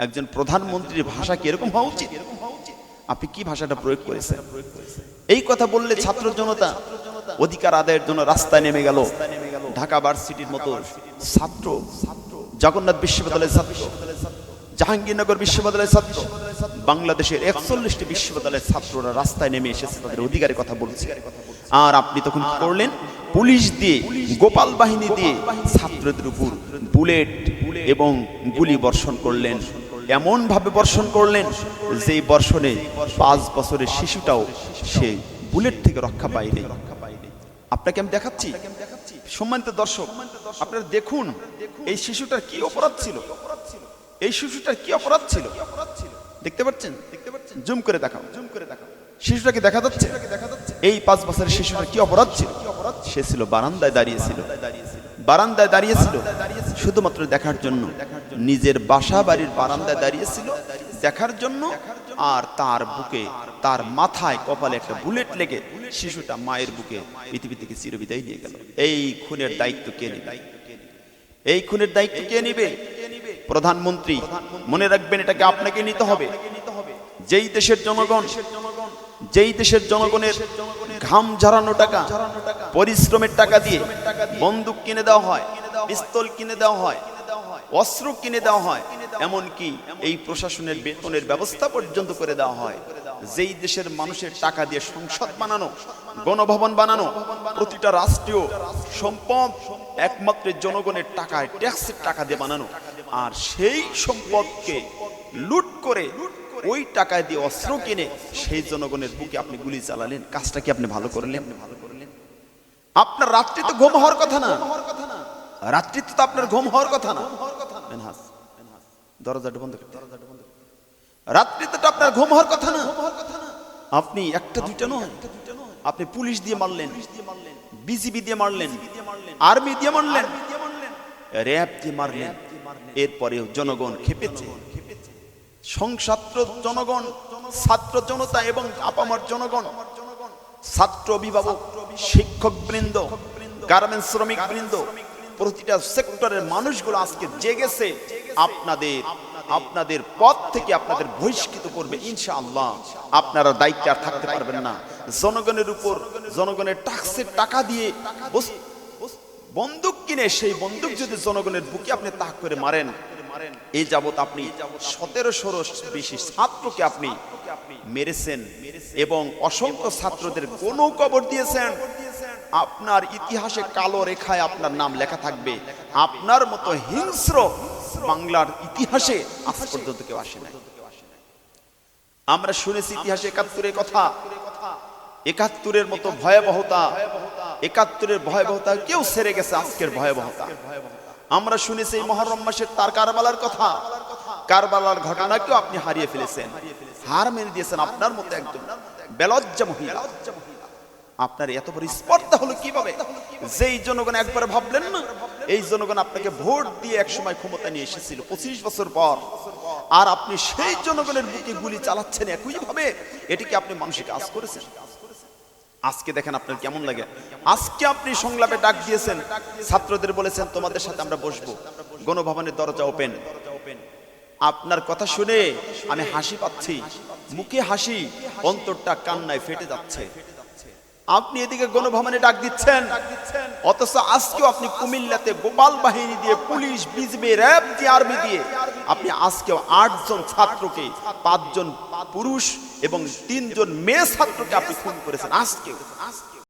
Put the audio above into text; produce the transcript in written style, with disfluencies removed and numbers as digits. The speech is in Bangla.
একজন প্রধানমন্ত্রীর ভাষা কি এরকম হওয়া উচিত? আপনি কি ভাষাটা প্রয়োগ করেছেন? এই কথা বললে ছাত্র জনতা অধিকার আদায়ের জন্য রাস্তায় নেমে গেল। ঢাকা ভার্সিটির মতো ছাত্র, জগন্নাথ বিশ্ববিদ্যালয়ের ছাত্র, জাহাঙ্গীরনগর বিশ্ববিদ্যালয়ের ছাত্র, বাংলাদেশের 41টি বিশ্ববিদ্যালয়ের ছাত্ররা রাস্তায় নেমে এসেছে, তাদের অধিকারের কথা বলছে। আর আপনি তখন কি করলেন? পুলিশ দিয়ে, গোপাল বাহিনী দিয়ে ছাত্রদের উপর বুলেট এবং গুলি বর্ষণ করলেন। এমন ভাবে বর্ষণ করলেন যে বর্ষণে 5 বছরের শিশুটাও সে বুলেট থেকে রক্ষা পায়নি। আপনাকে আমি দেখাচ্ছি, সম্মানিত দর্শক, আপনারা দেখুন এই শিশুটার কি অপরাধ ছিল। এই শিশুটার কি অপরাধ ছিল দেখতে পাচ্ছেন? জুম করে দেখাও, শিশুটাকে দেখা যাচ্ছে? এই 5 বছরের শিশুটার কি অপরাধ ছিল? সে ছিল বারান্দায় দাঁড়িয়েছিল, বারান্দায় দাঁড়িয়েছিল শুধুমাত্র দেখার জন্য। নিজের বাসা বাড়ির বারান্দায় দাঁড়িয়েছিল দেখার জন্য। আর তার বুকে, তার মাথায়, কপালে একটা বুলেট লেগে শিশুটা মায়ের বুকে পৃথিবী থেকে চিরবিদায় নিয়ে গেল। এই খুনের দায়িত্ব কে নেবে? এই খুনের দায়িত্ব কে নেবে? প্রধানমন্ত্রী। মনে রাখবেন, এটাকে আপনাকে নিতে হবে। যেই দেশের জনগণ, যেই দেশের জনগণের ঘাম ঝরানো টাকা, পরিশ্রমের টাকা দিয়ে বন্দুক কিনে দেওয়া হয়, পিস্তল কিনে দেওয়া হয়, অস্ত্র কিনে দেওয়া হয়, এমনকি এই প্রশাসনের বেতনের ব্যবস্থা পর্যন্ত করে দেওয়া হয়, যেই দেশের মানুষের টাকা দিয়ে সংসদ বানানো, গণভবন বানানো, প্রতিটা রাষ্ট্রীয় সম্পদ একমাত্র জনগণের টাকায়, ট্যাক্সের টাকা দিয়ে বানানো, আর সেই সম্পদকে লুট করে ওই টাকায় দিয়ে অস্ত্র কিনে সেই জনগণের বুকে আপনি গুলি চালালেন। কাজটা কি আপনি ভালো করলেন? আপনার রাত্রিতে ঘুম হওয়ার কথা না, রাত্রিতে তো আপনার ঘুম হওয়ার কথা না। দরজাটা বন্ধ করতে, রাত্রিতে তো আপনার ঘুম হওয়ার কথা না। আপনি একটা দুইটা নয়, আপনি পুলিশ দিয়ে মারলেন, বিজিবি দিয়ে মারলেন, আর্মি দিয়ে মারলেন, র্যাব দিয়ে মারলেন। এরপরেও জনগণ খেপেছে। সংছাত্র জনগণ, ছাত্র জনতা এবং আপামর জনগণ, ছাত্র অভিভাবক, শিক্ষক বৃন্দ, গার্মেন্টস শ্রমিক বৃন্দ, প্রতিটা সেক্টরের মানুষগুলো আজকে জেগেছে। আপনাদের পথ থেকে আপনাদের বহিষ্কৃত করবে ইনশাআল্লাহ। আপনারা দায়িত্বে আর থাকতে পারবেন না। জনগণের উপর, জনগণের ট্যাক্সের টাকা দিয়ে বন্দুক কিনে সেই বন্দুক যদি জনগণের বুকে আপনি তাক করে মারেন, এই যাবত আপনি 1700 বেশি ছাত্রকে আপনি মেরেছেন এবং অসংখ্য ছাত্রদের গণকবর দিয়েছেন। আপনার ইতিহাসে কালো রেখায় আপনার নাম লেখা থাকবে। আপনার মতো হিংস্র বাংলার ইতিহাসে আজ পর্যন্ত কেউ আসে নাই। আমরা শুনেছি ইতিহাসে 71-এর কথা, 71-এর মতো ভয়াবহতা, 71-এর ভয়াবহতা কেউ সেরে গেছে আজকের ভয়াবহতা। আমরা শুনেছি এই মুহররম মাসের তার কারবালার কথা, কারবালার ঘটনাকেও আপনি হারিয়ে ফেলেছেন, হার মেনে দিয়েছেন আপনার মতো একজন বেলজ্জা মহিলা। আপনার এত বড় স্পর্ধা হলো কিভাবে? যেই জনগণ একবার ভাবলেন না, এই জনগণ আপনাকে ভোট দিয়ে একসময় ক্ষমতা নিয়ে এসেছিল 25 বছর পর, আর আপনি সেই জনগণের বুকে গুলি চালাচ্ছেন একই ভাবে। এটি কি আপনি মানসিক কাজ করেছেন? আজকে দেখেন আপনার কেমন লাগে। আজকে আপনি সংলাপে ডাক দিয়েছেন, ছাত্রদের বলেছেন তোমাদের সাথে আমরা বসবো, গণভবনের দরজা ওপেন। আপনার কথা শুনে আমি হাসি পাচ্ছি, মুখে হাসি, অন্তরটা কান্নায় ফেটে যাচ্ছে। আপনি এদিকে গণভবনে ডাক দিচ্ছেন, অথচ আজকেও আপনি কুমিল্লাতে গোপাল বাহিনী দিয়ে, পুলিশ, বিজিবি, র্যাব দিয়ে, আর্মি দিয়ে আপনি আজকেও 8 জন ছাত্রকে, 5 জন পুরুষ এবং 3 জন মেয়ে ছাত্রকে আপনি খুন করেছেন আজকেও।